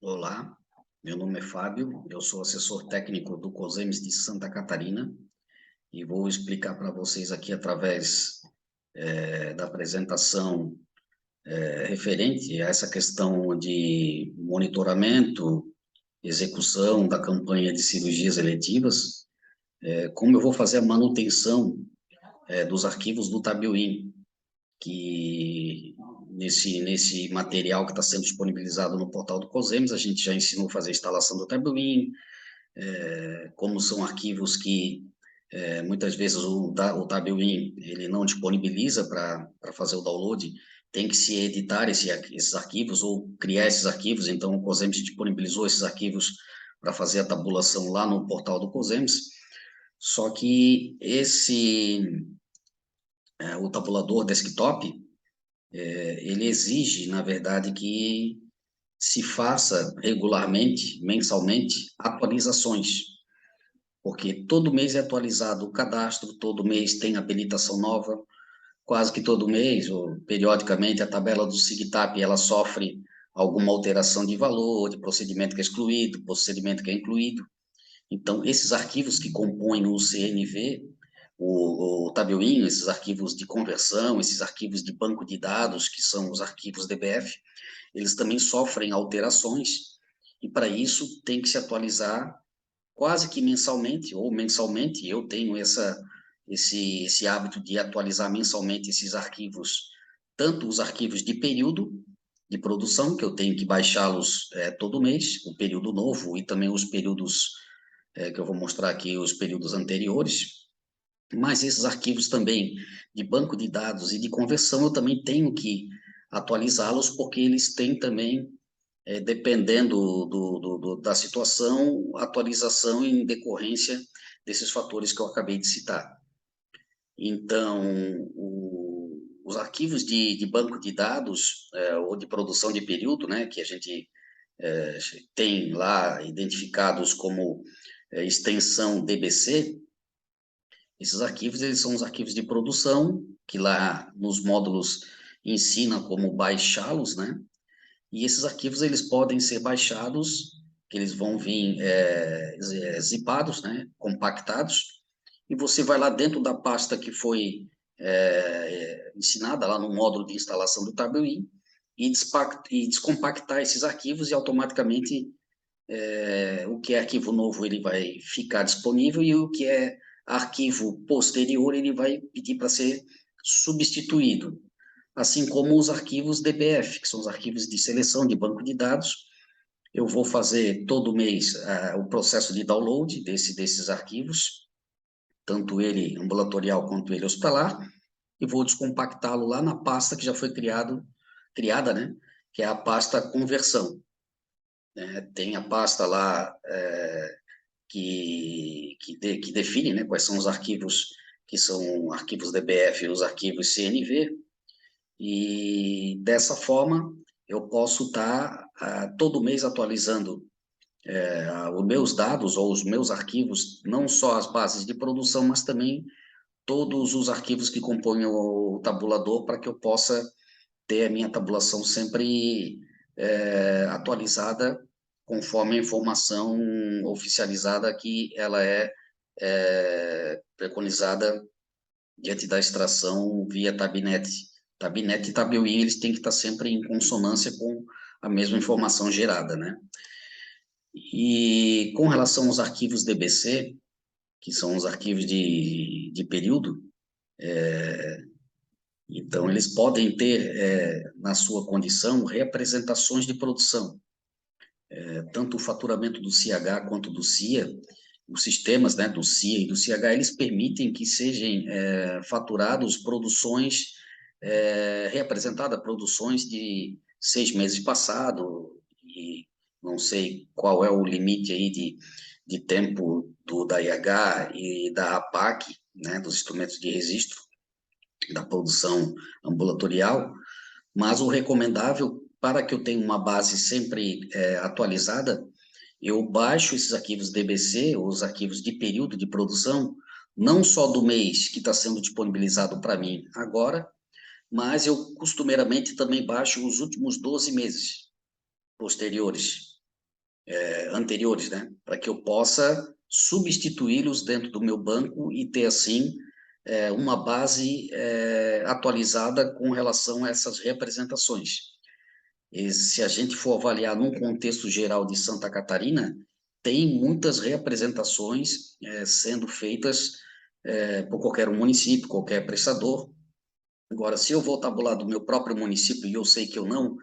Olá, meu nome é Fábio, eu sou assessor técnico do COSEMES de Santa Catarina e vou explicar para vocês aqui através da apresentação referente a essa questão de monitoramento, execução da campanha de cirurgias eletivas, como eu vou fazer a manutenção dos arquivos do Tabioim, que nesse material que está sendo disponibilizado no portal do COSEMES, a gente já ensinou a fazer a instalação do Tabioim, como são arquivos que muitas vezes o Tabewin ele não disponibiliza para fazer o download, tem que se editar esses arquivos ou criar esses arquivos, então o COSEMS disponibilizou esses arquivos para fazer a tabulação lá no portal do COSEMS, só que o tabulador desktop, ele exige, na verdade, que se faça regularmente, mensalmente, atualizações, porque todo mês é atualizado o cadastro, todo mês tem habilitação nova, quase que todo mês, ou periodicamente, a tabela do SIGTAP, ela sofre alguma alteração de valor, de procedimento que é excluído, procedimento que é incluído. Então, esses arquivos que compõem o CNV, o Tabelin, esses arquivos de conversão, esses arquivos de banco de dados, que são os arquivos DBF, eles também sofrem alterações, e para isso tem que se atualizar quase que mensalmente ou mensalmente. Eu tenho esse hábito de atualizar mensalmente esses arquivos, tanto os arquivos de período de produção, que eu tenho que baixá-los todo mês, o período novo, e também os períodos, que eu vou mostrar aqui, os períodos anteriores, mas esses arquivos também de banco de dados e de conversão, eu também tenho que atualizá-los, porque eles têm também dependendo da situação, atualização em decorrência desses fatores que eu acabei de citar. Então, os arquivos de banco de dados ou de produção de período, né, que a gente tem lá identificados como extensão DBC, esses arquivos eles são os arquivos de produção, que lá nos módulos ensina como baixá-los, né? E esses arquivos eles podem ser baixados, que eles vão vir zipados, né, compactados, e você vai lá dentro da pasta que foi ensinada lá no módulo de instalação do Tableau e descompactar esses arquivos e automaticamente o que é arquivo novo ele vai ficar disponível e o que é arquivo posterior ele vai pedir para ser substituído, assim como os arquivos DBF, que são os arquivos de seleção de banco de dados. Eu vou fazer todo mês o processo de download desses arquivos, tanto ele ambulatorial quanto ele hospitalar, e vou descompactá-lo lá na pasta que já foi criada, né, que é a pasta conversão. Tem a pasta lá que define, né, quais são os arquivos que são arquivos DBF e os arquivos CNV, e dessa forma eu posso estar todo mês atualizando os meus dados ou os meus arquivos, não só as bases de produção, mas também todos os arquivos que compõem o tabulador, para que eu possa ter a minha tabulação sempre atualizada conforme a informação oficializada que ela preconizada diante da extração via Tabinete. Tabinete e Tabewin, eles têm que estar sempre em consonância com a mesma informação gerada, né? E com relação aos arquivos DBC, que são os arquivos de período, então eles podem ter, na sua condição, representações de produção. Tanto o faturamento do CH quanto do CIA, os sistemas, né, do CIA e do CH, eles permitem que sejam faturados produções, representadas produções de 6 meses passado, e não sei qual é o limite aí de tempo da IH e da APAC, né, dos instrumentos de registro da produção ambulatorial, mas o recomendável, para que eu tenha uma base sempre atualizada, eu baixo esses arquivos DBC, os arquivos de período de produção, não só do mês que está sendo disponibilizado para mim agora, mas eu costumeiramente também baixo os últimos 12 meses posteriores. anteriores, né? Para que eu possa substituí-los dentro do meu banco e ter, assim, uma base atualizada com relação a essas representações. E se a gente for avaliar num contexto geral de Santa Catarina, tem muitas representações sendo feitas por qualquer um município, qualquer prestador. Agora, se eu vou tabular do meu próprio município e eu sei que eu não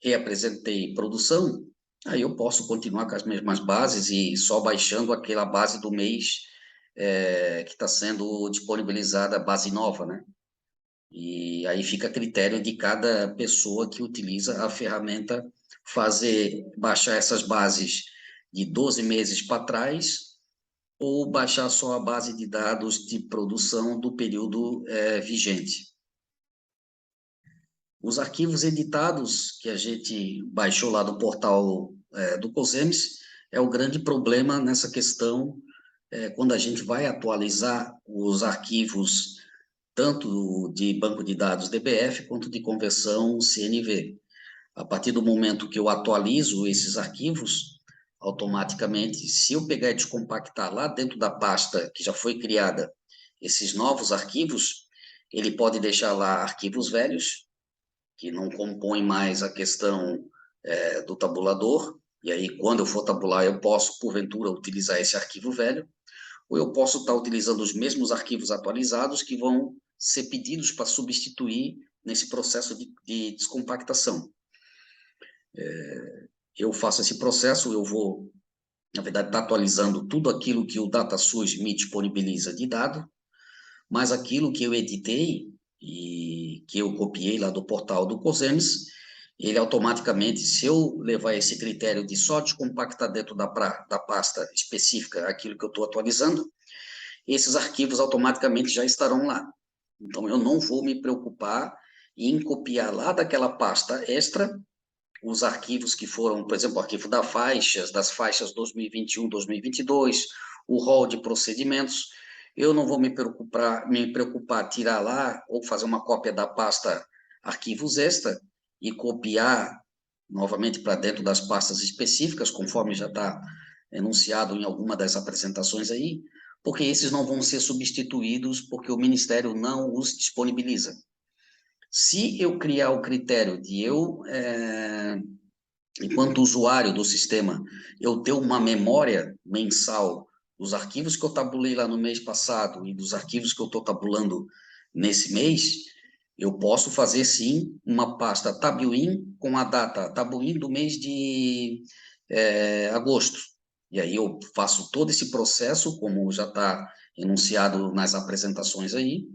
reapresentei produção, aí eu posso continuar com as mesmas bases e só baixando aquela base do mês que está sendo disponibilizada, a base nova, né? E aí fica a critério de cada pessoa que utiliza a ferramenta baixar essas bases de 12 meses para trás ou baixar só a base de dados de produção do período vigente. Os arquivos editados que a gente baixou lá do portal do COSEMES é o grande problema nessa questão quando a gente vai atualizar os arquivos tanto de banco de dados DBF quanto de conversão CNV. A partir do momento que eu atualizo esses arquivos, automaticamente, se eu pegar e descompactar lá dentro da pasta que já foi criada, esses novos arquivos, ele pode deixar lá arquivos velhos, que não compõem mais a questão do tabulador, e aí quando eu for tabular eu posso, porventura, utilizar esse arquivo velho, ou eu posso estar utilizando os mesmos arquivos atualizados que vão ser pedidos para substituir nesse processo de descompactação. Eu faço esse processo, eu vou, na verdade, estar atualizando tudo aquilo que o DataSUS me disponibiliza de dado, mas aquilo que eu editei e que eu copiei lá do portal do COSEMES, ele automaticamente, se eu levar esse critério de só descompactar dentro da pasta específica aquilo que eu estou atualizando, esses arquivos automaticamente já estarão lá. Então, eu não vou me preocupar em copiar lá daquela pasta extra os arquivos que foram, por exemplo, o arquivo das faixas 2021, 2022, o rol de procedimentos. Eu não vou me preocupar tirar lá ou fazer uma cópia da pasta arquivos extra e copiar novamente para dentro das pastas específicas, conforme já está enunciado em alguma das apresentações aí, porque esses não vão ser substituídos porque o Ministério não os disponibiliza. Se eu criar o critério de enquanto usuário do sistema, eu ter uma memória mensal dos arquivos que eu tabulei lá no mês passado e dos arquivos que eu estou tabulando nesse mês, eu posso fazer, sim, uma pasta Tabuin com a data Tabuin do mês de agosto. E aí eu faço todo esse processo, como já está enunciado nas apresentações aí,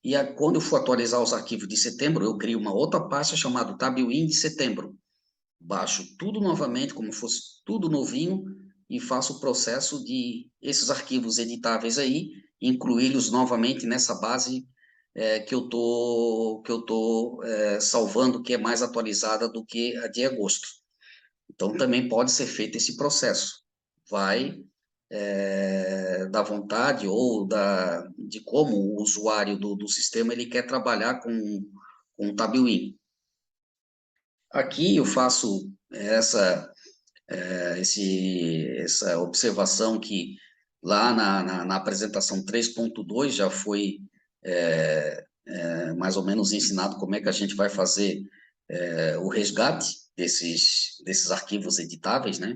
e quando eu for atualizar os arquivos de setembro, eu crio uma outra pasta chamada Tabuin de setembro. Baixo tudo novamente, como fosse tudo novinho, e faço o processo de esses arquivos editáveis aí, incluí-los novamente nessa base que eu tô salvando, que é mais atualizada do que a de agosto. Então, também pode ser feito esse processo. Vai da vontade ou de como o usuário do sistema ele quer trabalhar com o Tabuin. Aqui eu faço essa observação que lá na apresentação 3.2 já foi mais ou menos ensinado como é que a gente vai fazer o resgate desses arquivos editáveis, né,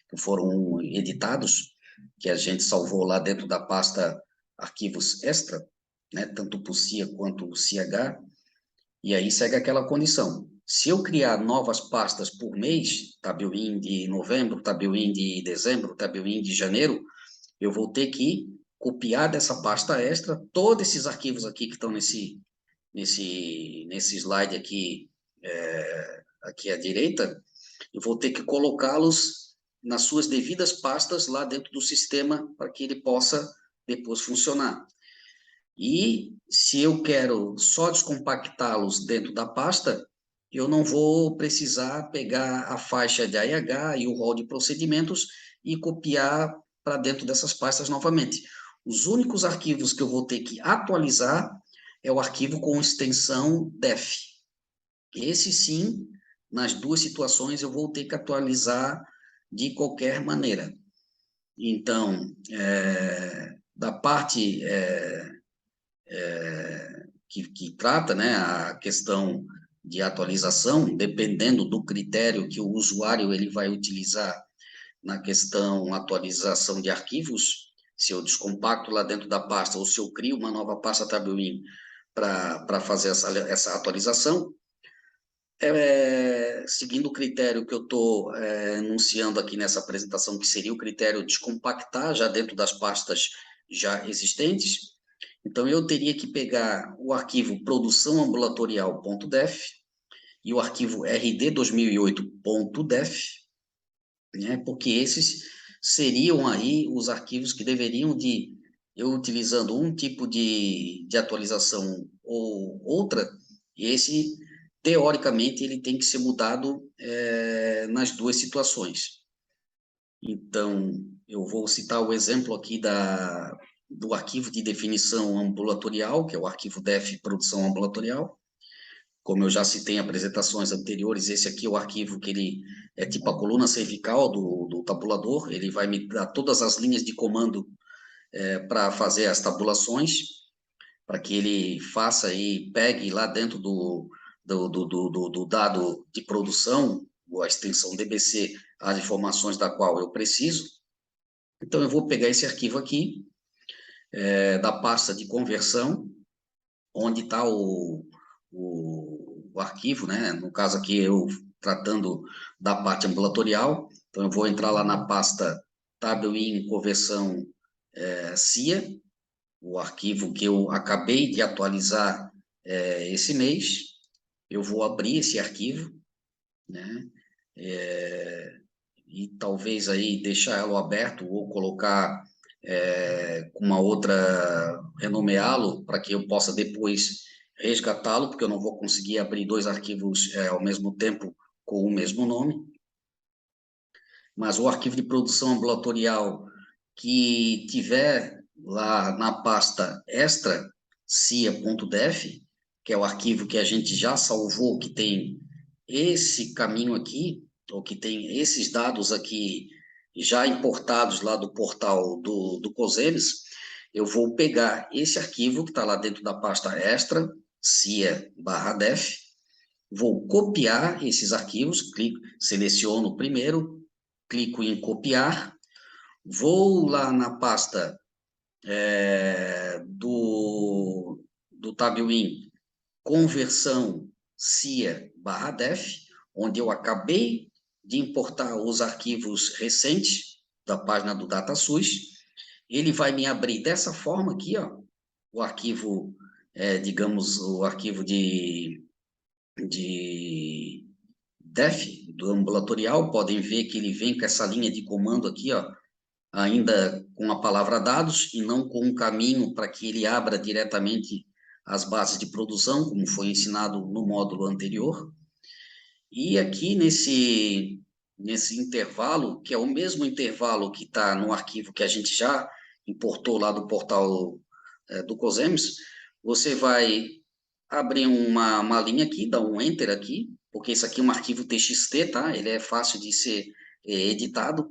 que foram editados, que a gente salvou lá dentro da pasta arquivos extra, né, tanto para o CIA quanto o CH, e aí segue aquela condição. Se eu criar novas pastas por mês, Tabuin de novembro, Tabuin de dezembro, Tabuin de janeiro, eu vou ter que copiar dessa pasta extra todos esses arquivos aqui que estão nesse slide aqui, aqui à direita, eu vou ter que colocá-los nas suas devidas pastas lá dentro do sistema para que ele possa depois funcionar. E se eu quero só descompactá-los dentro da pasta, eu não vou precisar pegar a faixa de AIH e o rol de procedimentos e copiar para dentro dessas pastas novamente. Os únicos arquivos que eu vou ter que atualizar é o arquivo com extensão def. Esse sim, nas duas situações eu vou ter que atualizar de qualquer maneira. Então, da parte que trata, né, a questão de atualização, dependendo do critério que o usuário ele vai utilizar na questão atualização de arquivos, se eu descompacto lá dentro da pasta ou se eu crio uma nova pasta TabWin para fazer essa atualização, seguindo o critério que eu estou enunciando aqui nessa apresentação, que seria o critério descompactar já dentro das pastas já existentes. Então, eu teria que pegar o arquivo produçãoambulatorial.def e o arquivo rd2008.def, né, porque esses seriam aí os arquivos que deveriam de, eu utilizando um tipo de atualização ou outra, esse, teoricamente, ele tem que ser mudado nas duas situações. Então, eu vou citar o exemplo aqui do arquivo de definição ambulatorial, que é o arquivo def produção ambulatorial. Como eu já citei em apresentações anteriores, esse aqui é o arquivo que ele é tipo a coluna cervical do tabulador, ele vai me dar todas as linhas de comando para fazer as tabulações, para que ele faça e pegue lá dentro do dado de produção, ou a extensão DBC, as informações da qual eu preciso. Então, eu vou pegar esse arquivo aqui, da pasta de conversão, onde está o arquivo, né? No caso aqui, eu tratando da parte ambulatorial, então eu vou entrar lá na pasta TabWin conversão CIA, o arquivo que eu acabei de atualizar esse mês, eu vou abrir esse arquivo, né? E talvez aí deixar ela aberto ou colocar uma outra, renomeá-lo para que eu possa depois resgatá-lo, porque eu não vou conseguir abrir dois arquivos ao mesmo tempo com o mesmo nome. Mas o arquivo de produção ambulatorial que tiver lá na pasta extra, cia.def, que é o arquivo que a gente já salvou, que tem esse caminho aqui, ou que tem esses dados aqui já importados lá do portal do COSEMES, eu vou pegar esse arquivo que está lá dentro da pasta extra, cia/def, vou copiar esses arquivos, clico, seleciono o primeiro, clico em copiar, vou lá na pasta do TabWin, conversão cia/def, onde eu acabei de importar os arquivos recentes da página do DataSUS. Ele vai me abrir dessa forma aqui, ó, o arquivo, digamos, o arquivo de def, do ambulatorial. Podem ver que ele vem com essa linha de comando aqui, ó, ainda com a palavra dados e não com um caminho para que ele abra diretamente as bases de produção, como foi ensinado no módulo anterior. E aqui nesse intervalo, que é o mesmo intervalo que está no arquivo que a gente já importou lá do portal do COSEMES, você vai abrir uma linha aqui, dar um Enter aqui, porque isso aqui é um arquivo TXT, tá? Ele é fácil de ser editado.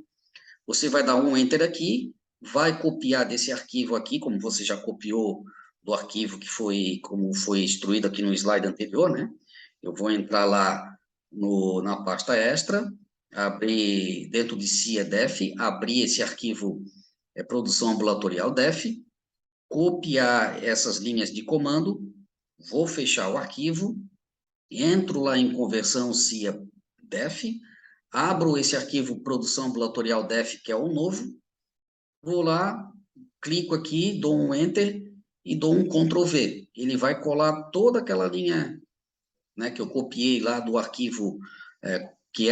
Você vai dar um Enter aqui, vai copiar desse arquivo aqui, como você já copiou do arquivo que foi, como foi instruído aqui no slide anterior, né? Eu vou entrar lá na pasta extra, abrir dentro de CIA-def, abrir esse arquivo produção ambulatorial def, copiar essas linhas de comando, vou fechar o arquivo, entro lá em conversão CIA-def, abro esse arquivo produção ambulatorial def, que é o novo, vou lá, clico aqui, dou um Enter e dou um Ctrl V. Ele vai colar toda aquela linha, né, que eu copiei lá do arquivo, que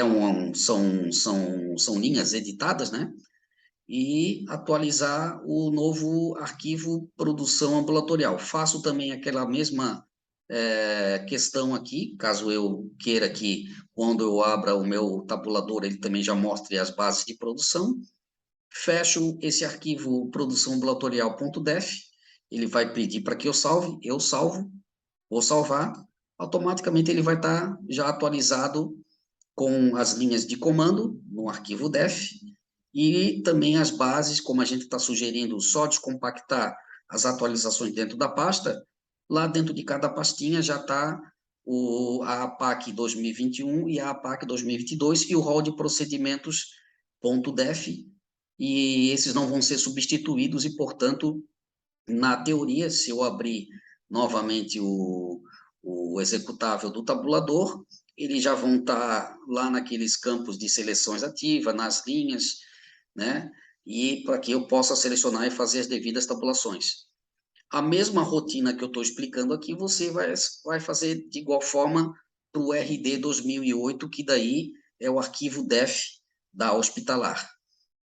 são linhas editadas, né? E atualizar o novo arquivo produção ambulatorial. Faço também aquela mesma questão aqui, caso eu queira que, quando eu abra o meu tabulador, ele também já mostre as bases de produção. Fecho esse arquivo produção ambulatorial.def, ele vai pedir para que eu salve, eu salvo, vou salvar, automaticamente ele vai estar já atualizado com as linhas de comando no arquivo def, e também as bases, como a gente está sugerindo, só descompactar as atualizações dentro da pasta, lá dentro de cada pastinha já está a APAC 2021 e a APAC 2022 e o rol de procedimentos .def, e esses não vão ser substituídos e, portanto, na teoria, se eu abrir novamente o executável do tabulador, eles já vão estar lá naqueles campos de seleções ativa, nas linhas, né? E para que eu possa selecionar e fazer as devidas tabulações. A mesma rotina que eu estou explicando aqui, você vai fazer de igual forma para o RD 2008, que daí é o arquivo def da hospitalar.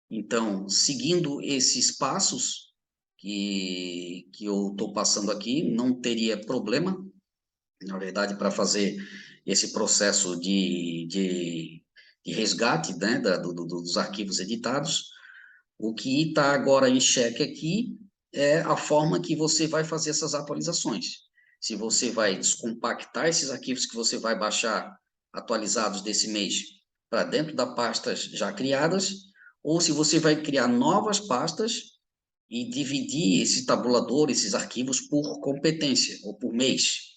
Então, seguindo esses passos que eu estou passando aqui, não teria problema, na verdade, para fazer esse processo de resgate, né, dos arquivos editados. O que está agora em xeque aqui é a forma que você vai fazer essas atualizações. Se você vai descompactar esses arquivos que você vai baixar atualizados desse mês para dentro das pastas já criadas, ou se você vai criar novas pastas e dividir esse tabulador, esses arquivos por competência ou por mês.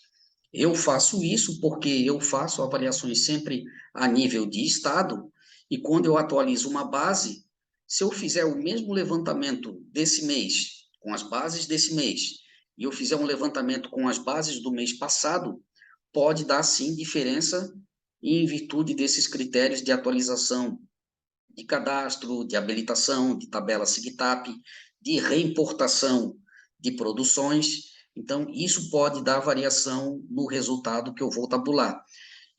Eu faço isso porque eu faço avaliações sempre a nível de estado, e quando eu atualizo uma base, se eu fizer o mesmo levantamento desse mês, com as bases desse mês, e eu fizer um levantamento com as bases do mês passado, pode dar sim diferença em virtude desses critérios de atualização de cadastro, de habilitação, de tabela SIGTAP, de reimportação de produções. Então, isso pode dar variação no resultado que eu vou tabular.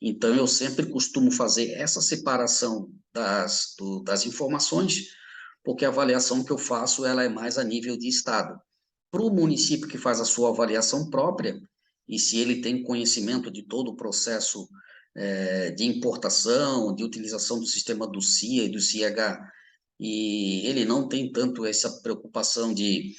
Então, eu sempre costumo fazer essa separação das informações, porque a avaliação que eu faço ela é mais a nível de estado. Para o município que faz a sua avaliação própria, e se ele tem conhecimento de todo o processo de importação, de utilização do sistema do CIA e do CIH, e ele não tem tanto essa preocupação de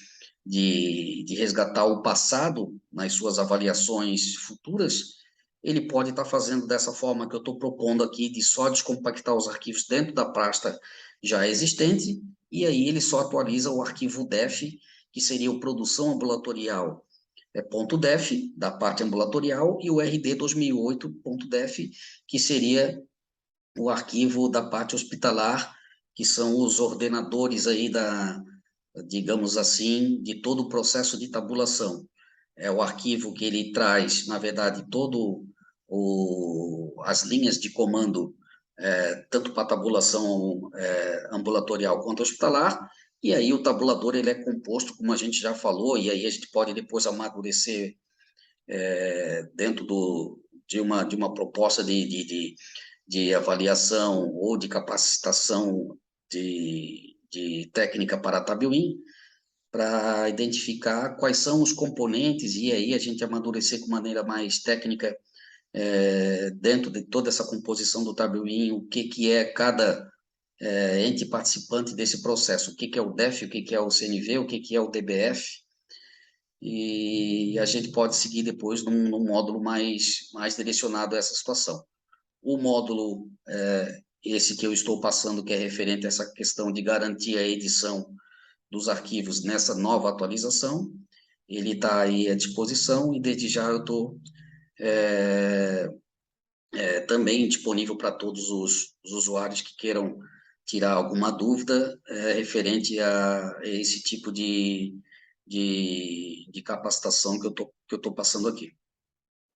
resgatar o passado nas suas avaliações futuras, ele pode estar fazendo dessa forma que eu estou propondo aqui, de só descompactar os arquivos dentro da pasta já existente, e aí ele só atualiza o arquivo def, que seria o produção ambulatorial .def, da parte ambulatorial, e o RD 2008.def, que seria o arquivo da parte hospitalar, que são os ordenadores aí digamos assim, de todo o processo de tabulação. É o arquivo que ele traz, na verdade, as linhas de comando, tanto para tabulação ambulatorial quanto hospitalar, e aí o tabulador ele é composto, como a gente já falou, e aí a gente pode depois amadurecer dentro de uma proposta de avaliação ou de capacitação de técnica para Tabuin, para identificar quais são os componentes e aí a gente amadurecer com maneira mais técnica dentro de toda essa composição do Tabuin, o que é cada ente participante desse processo, o que é o DEF, o que é o CNV, o que é o DBF, e a gente pode seguir depois num módulo mais direcionado a essa situação. O módulo, esse que eu estou passando, que é referente a essa questão de garantir a edição dos arquivos nessa nova atualização, ele está aí à disposição e desde já eu estou também disponível para todos os usuários que queiram tirar alguma dúvida referente a esse tipo de capacitação que eu tô passando aqui.